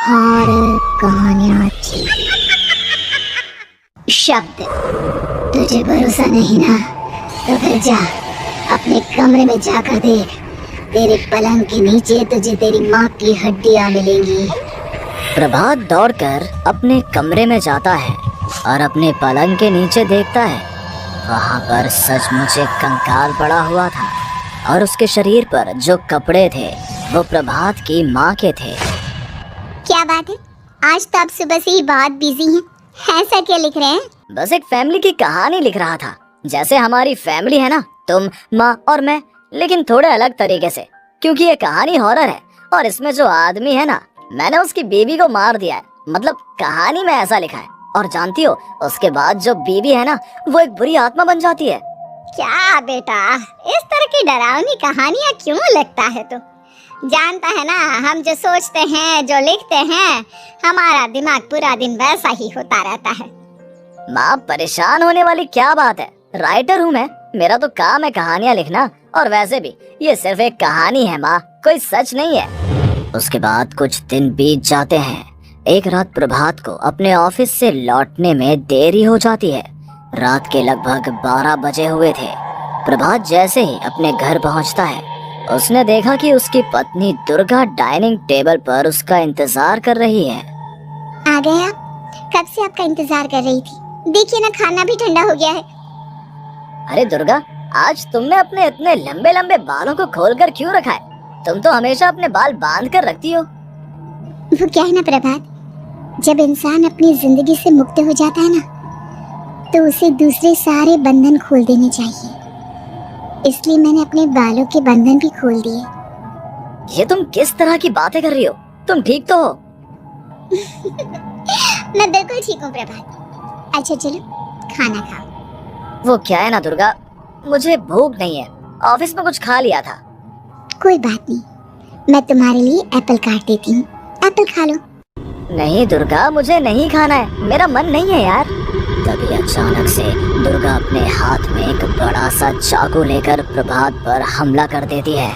Horror कहानियाँ थी। शब्द तुझे भरोसा नहीं ना, तो फिर जा अपने कमरे में जाकर देख। तेरे पलंग के नीचे तुझे तेरी माँ की हड्डियाँ मिलेंगी। प्रभात दौड़कर अपने कमरे में जाता है और अपने पलंग के नीचे देखता है। वहाँ पर सचमुच एक कंकाल पड़ा हुआ था और उसके शरीर पर जो कपड़े थे वो प्रभात की माँ के थे। क्या बात है, आज तो आप सुबह से ही बहुत बिजी हैं। ऐसा क्या लिख रहे हैं? बस एक फैमिली की कहानी लिख रहा था। जैसे हमारी फैमिली है ना, तुम, माँ और मैं, लेकिन थोड़े अलग तरीके से, क्योंकि ये कहानी हॉरर है और इसमें जो आदमी है ना, मैंने उसकी बीवी को मार दिया है। मतलब कहानी में ऐसा लिखा है। और जानती हो, उसके बाद जो बीवी है ना, वो एक बुरी आत्मा बन जाती है। क्या बेटा, इस तरह की डरावनी कहानियाँ क्यों लिखता है तू? जानता है ना, हम जो सोचते हैं, जो लिखते हैं, हमारा दिमाग पूरा दिन वैसा ही होता रहता है। माँ, परेशान होने वाली क्या बात है? राइटर हूँ मैं, मेरा तो काम है कहानियाँ लिखना। और वैसे भी ये सिर्फ एक कहानी है माँ, कोई सच नहीं है। उसके बाद कुछ दिन बीत जाते हैं। एक रात प्रभात को अपने ऑफिस से लौटने में देरी हो जाती है। रात के लगभग 12 बजे हुए थे। प्रभात जैसे ही अपने घर पहुंचता है, उसने देखा कि उसकी पत्नी दुर्गा डाइनिंग टेबल पर उसका इंतजार कर रही है। आ गए आप? कब से आपका इंतजार कर रही थी। देखिए ना, खाना भी ठंडा हो गया है। अरे दुर्गा, आज तुमने अपने इतने लंबे लंबे बालों को खोलकर क्यों रखा है? तुम तो हमेशा अपने बाल बांध कर रखती हो। वो क्या है ना प्रभात, जब इंसान अपनी जिंदगी से मुक्त हो जाता है ना, तो उसे दूसरे सारे बंधन खोल देने चाहिए। इसलिए मैंने अपने बालों के बंधन भी खोल दिए। ये तुम किस तरह की बातें कर रही हो? तुम ठीक तो हो? मैं बिल्कुल ठीक हूँ प्रभात। अच्छा चलो खाना खाओ। वो क्या है ना दुर्गा, मुझे भूख नहीं है। ऑफिस में कुछ खा लिया था। कोई बात नहीं, मैं तुम्हारे लिए एप्पल काट देती हूँ, एप्पल खा लो। नहीं दुर्गा, मुझे नहीं खाना है, मेरा मन नहीं है यार। तभी अचानक से दुर्गा अपने हाथ में एक बड़ा सा चाकू लेकर प्रभात पर हमला कर देती है।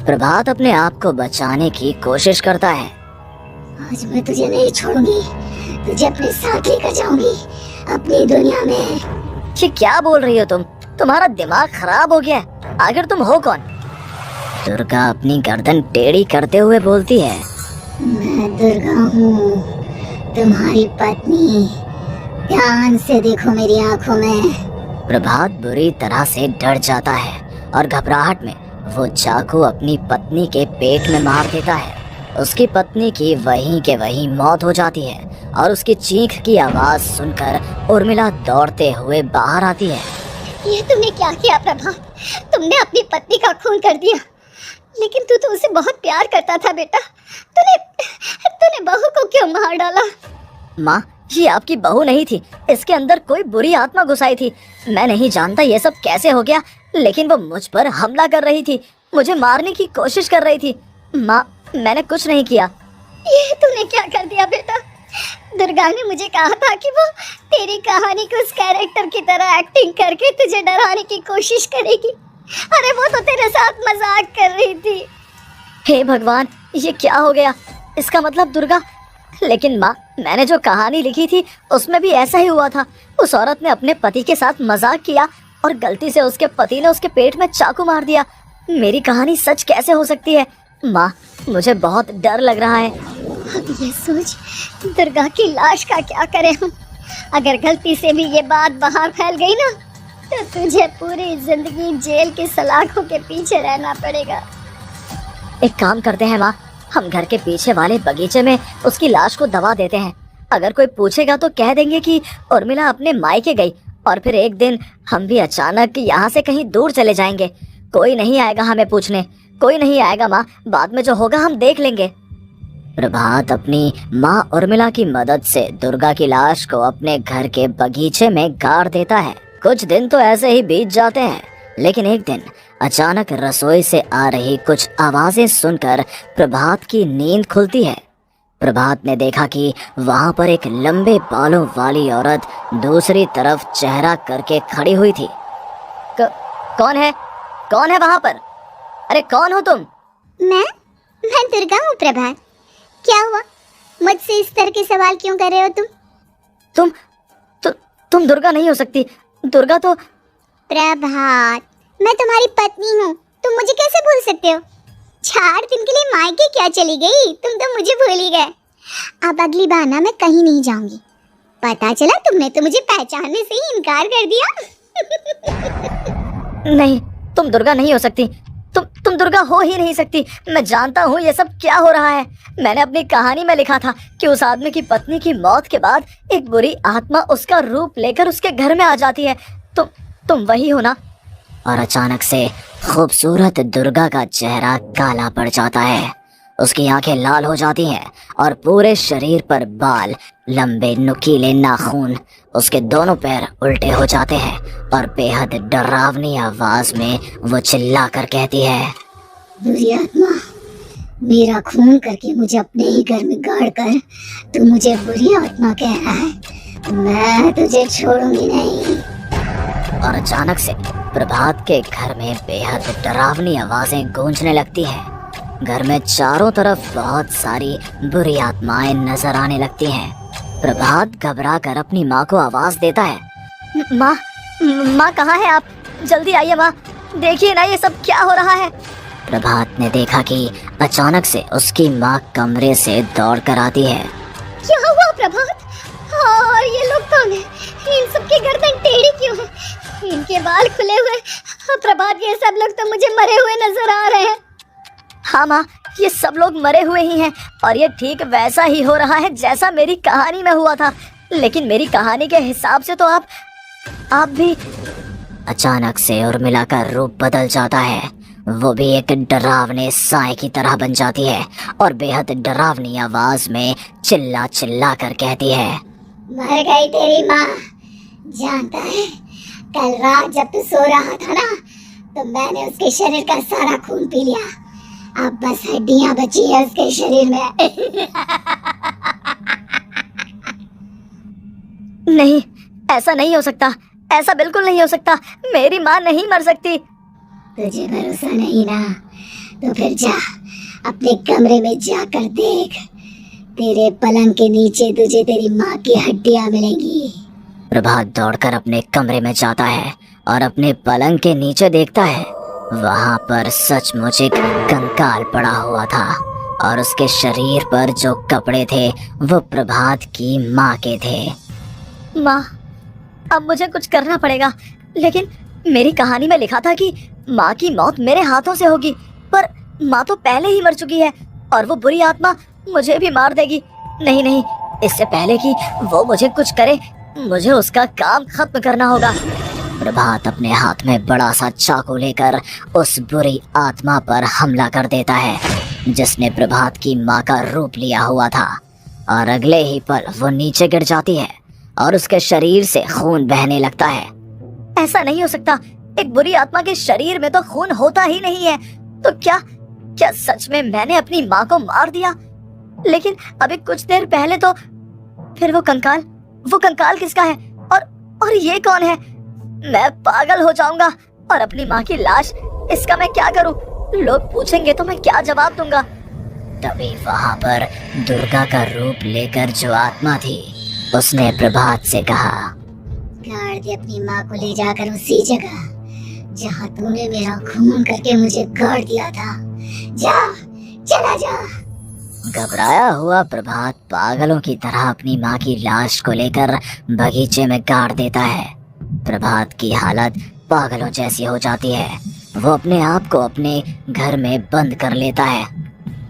प्रभात अपने आप को बचाने की कोशिश करता है। आज मैं तुझे नहीं छोड़ूंगी, तुझे अपने साथ लेकर जाऊंगी अपनी दुनिया में। ये क्या बोल रही हो तुम? तुम्हारा दिमाग खराब हो गया है? आखिर तुम हो कौन? दुर्गा अपनी गर्दन टेढ़ी करते हुए बोलती है। मैं दुर्गा हूँ, तुम्हारी पत्नी। ध्यान से देखो मेरी आंखों में। प्रभात बुरी तरह से डर जाता है और घबराहट में वो चाकू अपनी पत्नी के पेट में मार देता है। उसकी पत्नी की वहीं के वहीं मौत हो जाती है और उसकी चीख की आवाज सुनकर उर्मिला दौड़ते हुए बाहर आती है। ये तुमने क्या किया प्रभात? तुमने अपनी पत्नी का खून कर दिया। लेकिन तू तो उसे बहुत प्यार करता था बेटा। तूने बहू को क्यों मार डाला? माँ, ये आपकी बहू नहीं थी, इसके अंदर कोई बुरी आत्मा घुसाई थी। मैं नहीं जानता ये सब कैसे हो गया, लेकिन वो मुझ पर हमला कर रही थी, मुझे मारने की कोशिश कर रही थी। माँ, मैंने कुछ नहीं किया। ये तूने क्या कर दिया बेटा? दुर्गा ने मुझे कहा था कि वो तेरी कहानी को उस कैरेक्टर की तरह एक्टिंग करके तुझे डराने की कोशिश करेगी। अरे वो तो तेरे साथ मजाक कर रही थी। हे भगवान, ये क्या हो गया? इसका मतलब दुर्गा। लेकिन माँ, मैंने जो कहानी लिखी थी उसमें भी ऐसा ही हुआ था। उस औरत ने अपने पति के साथ मजाक किया और गलती से उसके पति ने उसके पेट में चाकू मार दिया। मेरी कहानी सच कैसे हो सकती है? माँ, मुझे बहुत डर लग रहा है। अब ये सोच, दुर्गा की लाश का क्या करें हम? अगर गलती से भी ये बात बाहर फैल गई ना, तो तुझे पूरी जिंदगी जेल की सलाखों के पीछे रहना पड़ेगा। एक काम करते हैं माँ, हम घर के पीछे वाले बगीचे में उसकी लाश को दबा देते हैं। अगर कोई पूछेगा तो कह देंगे कि उर्मिला अपने मायके गई और फिर एक दिन हम भी अचानक यहाँ से कहीं दूर चले जाएंगे। कोई नहीं आएगा हमें पूछने, कोई नहीं आएगा माँ, बाद में जो होगा हम देख लेंगे। प्रभात अपनी माँ उर्मिला की मदद से दुर्गा की लाश को अपने घर के बगीचे में गाड़ देता है। कुछ दिन तो ऐसे ही बीत जाते हैं, लेकिन एक दिन अचानक रसोई से आ रही कुछ आवाजें सुनकर प्रभात की नींद खुलती है। प्रभात ने देखा कि वहां पर एक लंबे बालों वाली औरत दूसरी तरफ चेहरा करके खड़ी हुई थी। कौन है? कौन है वहां पर? अरे कौन हो तुम? मैं दुर्गा हूँ प्रभात। क्या हुआ? मुझसे इस तरह के सवाल क्यों कर रहे हो तुम? तुम दुर्गा नहीं हो सकती। दुर्गा तो प्रभात, मैं तुम्हारी पत्नी हूँ, तुम मुझे कैसे भूल सकते हो? 4 दिन के लिए मायके क्या चली गई, तुम तो मुझे भूल ही गए। अब अगली बार ना मैं कहीं नहीं जाऊंगी। पता चला तुमने तो मुझे पहचानने से ही इनकार कर दिया। नहीं, तुम दुर्गा नहीं हो सकती। तुम दुर्गा हो ही नहीं सकती। मैं जानता हूँ ये सब क्या हो रहा है। मैंने अपनी कहानी में लिखा था कि उस आदमी की पत्नी की मौत के बाद एक बुरी आत्मा उसका रूप लेकर उसके घर में आ जाती है। तुम वही हो ना? और अचानक से खूबसूरत दुर्गा का चेहरा काला पड़ जाता है। उसकी आंखें लाल हो जाती हैं और पूरे शरीर पर बाल, लंबे नुकीले नाखून, उसके दोनों पैर उल्टे हो जाते हैं और बेहद डरावनी आवाज में वो चिल्लाकर कहती है, बुरी आत्मा, मेरा खून करके मुझे अपने ही घर में गाड़ कर तू मुझे बुरी आत्मा कह रहा है। मैं तुझे छोड़ूंगी नहीं। और अचानक से प्रभात के घर में बेहद डरावनी आवाजें गूंजने लगती हैं। घर में चारों तरफ बहुत सारी बुरी आत्माएं नजर आने लगती हैं। प्रभात घबरा कर अपनी माँ को आवाज देता है, माँ कहाँ है आप? जल्दी आइए माँ, देखिए ना ये सब क्या हो रहा है। प्रभात ने देखा कि अचानक से उसकी माँ कमरे से दौड़ कर आती है। क्या हुआ प्रभात? और ये लोग कौन हैं? इन सबकी गर्दन टेढ़ी क्यों है? इनके बाल खुले हुए। प्रभात, ये सब लोग तो मुझे मरे हुए नजर आ रहे हैं। हाँ माँ, ये सब लोग मरे हुए ही हैं और ये ठीक वैसा ही हो रहा है जैसा मेरी कहानी में हुआ था। लेकिन मेरी कहानी के हिसाब से तो आप भी। अचानक से उर्मिला का रूप बदल जाता है। वो भी एक डरावने साए की तरह बन जाती है और बेहद डरावनी आवाज में चिल्ला चिल्ला कर कहती है, मर गई तेरी माँ। जानता है, कल रात जब तू सो रहा था ना, तो मैंने उसके शरीर का सारा खून पी लिया। अब बस हड्डियां बची है उसके शरीर में। नहीं, ऐसा नहीं हो सकता। ऐसा बिल्कुल नहीं हो सकता। मेरी माँ नहीं मर सकती। तुझे भरोसा नहीं ना? तो फिर जा, अपने कमरे में जाकर देख। तेरे पलंग के नीचे तुझे तेरी माँ की हड्डियां मिलेंगी। प्रभात दौड़कर अपने कमरे में जाता है और अपने पलंग के नीचे देखता है। वहां पर सचमुच एक कंकाल पड़ा हुआ था और उसके शरीर पर जो कपड़े थे वो प्रभात की माँ के थे। माँ, अब मुझे कुछ करना पड़ेगा। लेकिन मेरी कहानी में लिखा था कि माँ की मौत मेरे हाथों से होगी, पर माँ तो पहले ही मर चुकी है और वो बुरी आत्मा मुझे भी मार देगी। नहीं, इससे पहले कि वो मुझे कुछ करे, मुझे उसका काम खत्म करना होगा। प्रभात अपने हाथ में बड़ा सा चाकू लेकर उस बुरी आत्मा पर हमला कर देता है जिसने प्रभात की माँ का रूप लिया हुआ था, और अगले ही पल वो नीचे गिर जाती है और उसके शरीर से खून बहने लगता है। ऐसा नहीं हो सकता। एक बुरी आत्मा के शरीर में तो खून होता ही नहीं है। तो क्या सच में मैंने अपनी माँ को मार दिया? लेकिन अभी कुछ देर पहले तो फिर वो कंकाल किसका है? और ये कौन है? मैं पागल हो जाऊंगा। और अपनी माँ की लाश, इसका मैं क्या करूं? लोग पूछेंगे तो मैं क्या जवाब दूंगा? तभी वहां पर दुर्गा का रूप लेकर जो आत्मा थी उसने प्रभात से कहा, गाड़ दे अपनी माँ को ले जाकर उसी जगह जहाँ तूने मेरा खून करके मुझे गाड़ दिया था। जा, चला जा। घबराया हुआ प्रभात पागलों की तरह अपनी माँ की लाश को लेकर बगीचे में गाड़ देता है। प्रभात की हालत पागलों जैसी हो जाती है। वो अपने आप को अपने घर में बंद कर लेता है।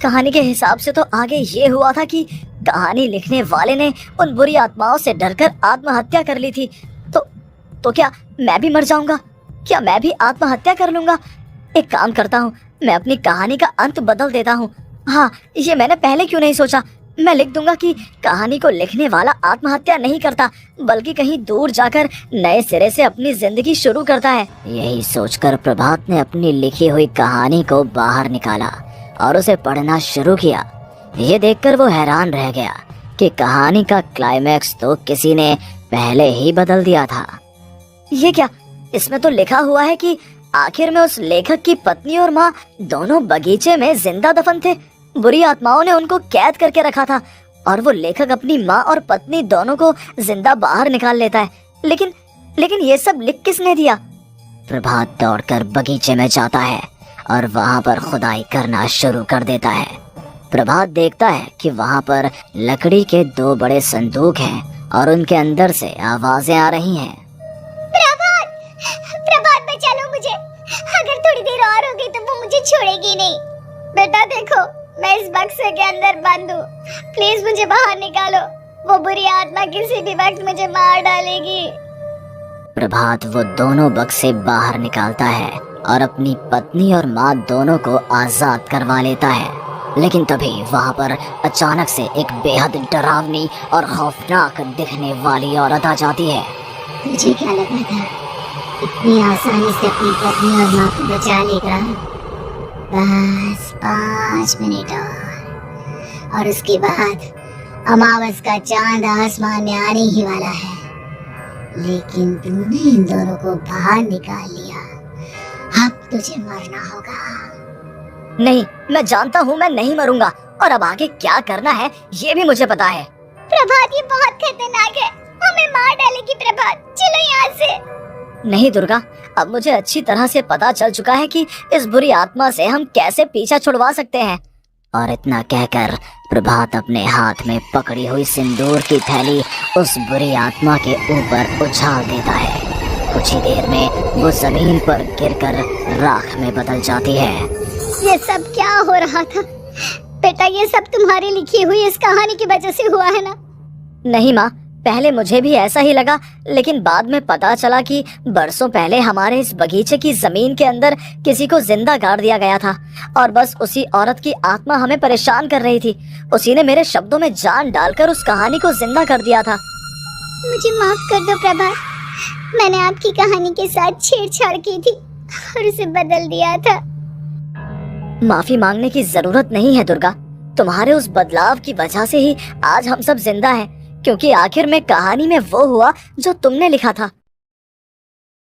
कहानी के हिसाब से तो आगे ये हुआ था कि कहानी लिखने वाले ने उन बुरी आत्माओं से डरकर आत्महत्या कर ली थी। तो क्या मैं भी मर जाऊंगा? क्या मैं भी आत्महत्या कर लूंगा? एक काम करता हूँ, मैं अपनी कहानी का अंत बदल देता हूँ। हाँ, ये मैंने पहले क्यों नहीं सोचा। मैं लिख दूंगा कि कहानी को लिखने वाला आत्महत्या नहीं करता, बल्कि कहीं दूर जाकर नए सिरे से अपनी जिंदगी शुरू करता है। यही सोचकर प्रभात ने अपनी लिखी हुई कहानी को बाहर निकाला और उसे पढ़ना शुरू किया। ये देखकर वो हैरान रह गया कि कहानी का क्लाइमैक्स तो किसी ने पहले ही बदल दिया था। ये क्या? इसमें तो लिखा हुआ है कि आखिर में उस लेखक की पत्नी और माँ दोनों बगीचे में जिंदा दफन थे। बुरी आत्माओं ने उनको कैद करके रखा था और वो लेखक अपनी माँ और पत्नी दोनों को जिंदा बाहर निकाल लेता है। लेकिन ये सब लिख किसने दिया? प्रभात दौड़कर बगीचे में जाता है और वहाँ पर खुदाई करना शुरू कर देता है। प्रभात देखता है कि वहाँ पर लकड़ी के 2 बड़े संदूक हैं और उनके अंदर से आवाजें आ रही हैं। प्रभात बचा लो मुझे, अगर थोड़ी देर और होगी तो वो मुझे छोड़ेगी नहीं। बेटा देखो, मैं इस बक्से के अंदर बंद हूँ, प्लीज मुझे बाहर निकालो, वो बुरी आत्मा किसी भी वक्त मुझे मार डालेगी। प्रभात वो दोनों बक्से बाहर निकालता है और अपनी पत्नी और माँ दोनों को आजाद करवा लेता है। लेकिन तभी वहाँ पर अचानक से एक बेहद डरावनी और खौफनाक दिखने वाली औरत आ जाती है। मुझे क्या लगा था इतनी आसानी से अपनी पत्नी और माँ को बचा लेगा? बस 5 मिनट और उसके बाद अमावस का चांद आसमान में आने ही वाला है। लेकिन तूने इन दोनों को बाहर निकाल लिया, अब तुझे मरना होगा। नहीं, मैं जानता हूँ मैं नहीं मरूंगा, और अब आगे क्या करना है ये भी मुझे पता है। प्रभात, ये बहुत खतरनाक है, हमें मार डालेगी प्रभात, चलो यहाँ से। नहीं दुर्गा, अब मुझे अच्छी तरह से पता चल चुका है कि इस बुरी आत्मा से हम कैसे पीछा छुड़वा सकते हैं। और इतना कहकर प्रभात अपने हाथ में पकड़ी हुई सिंदूर की थैली उस बुरी आत्मा के ऊपर उछाल देता है। कुछ ही देर में वो जमीन पर गिरकर राख में बदल जाती है। ये सब क्या हो रहा था बेटा? ये सब तुम्हारी लिखी हुई इस कहानी की वजह से हुआ है ना? नहीं माँ, पहले मुझे भी ऐसा ही लगा, लेकिन बाद में पता चला कि बरसों पहले हमारे इस बगीचे की जमीन के अंदर किसी को जिंदा गाड़ दिया गया था, और बस उसी औरत की आत्मा हमें परेशान कर रही थी। उसी ने मेरे शब्दों में जान डालकर उस कहानी को जिंदा कर दिया था। मुझे माफ कर दो प्रभात, मैंने आपकी कहानी के साथ छेड़छाड़ की थी और उसे बदल दिया था। माफी मांगने की जरूरत नहीं है दुर्गा, तुम्हारे उस बदलाव की वजह से ही आज हम सब जिंदा हैं, क्योंकि आखिर में कहानी में वो हुआ जो तुमने लिखा था।